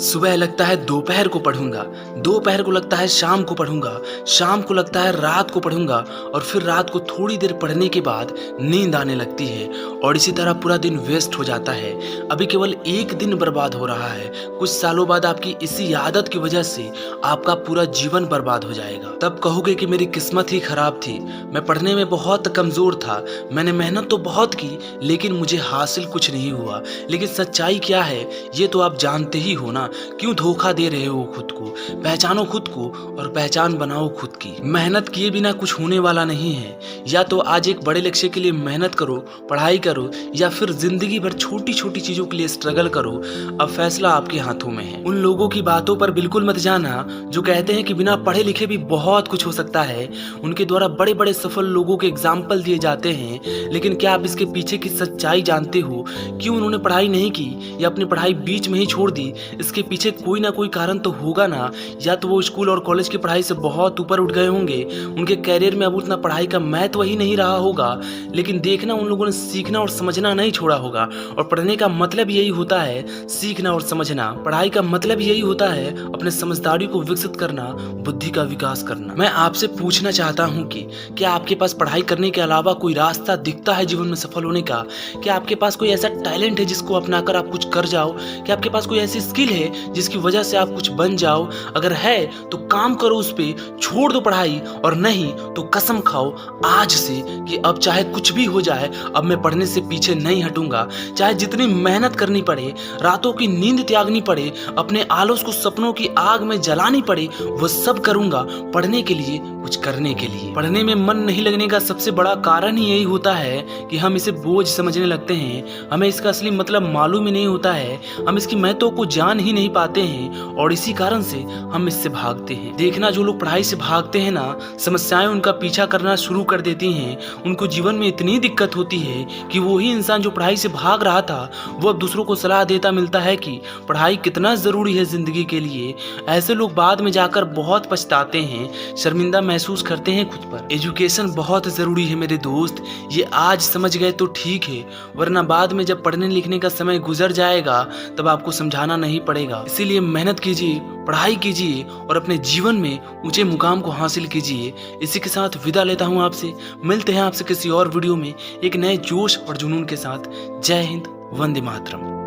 सुबह लगता है दोपहर को पढ़ूंगा, दोपहर को लगता है शाम को पढ़ूंगा, शाम को लगता है रात को पढ़ूंगा और फिर रात को थोड़ी देर पढ़ने के बाद नींद आने लगती है और इसी तरह पूरा दिन वेस्ट हो जाता है। अभी केवल एक दिन बर्बाद हो रहा है, कुछ सालों बाद आपकी इसी आदत की वजह से आपका पूरा जीवन बर्बाद हो जाएगा। तब कहोगे कि मेरी किस्मत ही खराब थी, मैं पढ़ने में बहुत कमजोर था, मैंने मेहनत तो बहुत की लेकिन मुझे हासिल कुछ नहीं हुआ। लेकिन सच्चाई क्या है ये तो आप जानते ही हो ना। क्यों धोखा दे रहे हो खुद को? पहचानो खुद को और पहचान बनाओ खुद की। मेहनत किए बिना कुछ होने वाला नहीं है। या तो आज एक बड़े लक्ष्य के लिए मेहनत करो, पढ़ाई करो, या फिर जिंदगी भर छोटी छोटी चीजों के लिए स्ट्रगल करो। अब फैसला आपके हाथों में है। उन लोगों की बातों पर बिल्कुल मत जाना जो कहते हैं कि बिना पढ़े लिखे भी बहुत कुछ हो सकता है। उनके द्वारा बड़े बड़े सफल लोगों के एग्जाम्पल दिए जाते हैं, लेकिन क्या आप इसके पीछे की सच्चाई जानते हो? क्यों उन्होंने पढ़ाई नहीं की या अपनी पढ़ाई बीच में ही छोड़ दी? इसके पीछे कोई ना कोई कारण तो होगा ना। या तो वो स्कूल और कॉलेज की पढ़ाई से बहुत ऊपर उठ गए होंगे, उनके कैरियर में अब उतना पढ़ाई का महत्व ही नहीं रहा होगा। लेकिन देखना, उन लोगों ने सीखना और समझना नहीं छोड़ा होगा। और पढ़ने का मतलब यही होता है, सीखना और समझना। पढ़ाई का मतलब यही होता है अपने समझदारी को विकसित करना, बुद्धि का विकास करना। मैं आपसे पूछना चाहता हूँ कि क्या आपके पास पढ़ाई करने के अलावा कोई रास्ता दिखता है जीवन में सफल होने का? क्या आपके पास कोई ऐसा टैलेंट है जिसको अपनाकर आप कुछ कर जाओ? क्या आपके पास कोई ऐसी स्किल है जिसकी वजह से आप कुछ बन जाओ? अगर है तो काम करो उस पे, छोड़ दो पढ़ाई, और नहीं तो कसम खाओ आज से कि अब चाहे कुछ भी हो जाए, अब मैं पढ़ने से पीछे नहीं हटूंगा। चाहे जितनी मेहनत करनी पड़े, रातों की नींद त्यागनी पड़े, अपने आलस को सपनों की आग में जलानी पड़े, वो सब करूंगा पढ़ने के लिए, कुछ करने के लिए। पढ़ने में मन नहीं लगने का सबसे बड़ा कारण ही यही होता है कि हम इसे बोझ समझने लगते हैं। हमें इसका असली मतलब मालूम ही नहीं होता है, हम इसकी महत्व को जान ही नहीं पाते हैं और इसी कारण से हम इससे भागते हैं। देखना, जो लोग पढ़ाई से भागते हैं ना, समस्याएं उनका पीछा करना शुरू कर देती हैं। उनको जीवन में इतनी दिक्कत होती है कि वही इंसान जो पढ़ाई से भाग रहा था वो अब दूसरों को सलाह देता मिलता है कि पढ़ाई कितना जरूरी है जिंदगी के लिए। ऐसे लोग बाद में जाकर बहुत पछताते हैं, शर्मिंदा महसूस करते हैं खुद पर। एजुकेशन बहुत जरूरी है मेरे दोस्त, ये आज समझ गए तो ठीक है, वरना बाद में जब पढ़ने लिखने का समय गुजर जाएगा तब आपको समझाना नहीं पड़ेगा। इसीलिए मेहनत कीजिए, पढ़ाई कीजिए और अपने जीवन में ऊंचे मुकाम को हासिल कीजिए। इसी के साथ विदा लेता हूं आपसे। मिलते हैं आपसे किसी और वीडियो में एक नए जोश और जुनून के साथ। जय हिंद, वंदे मातरम।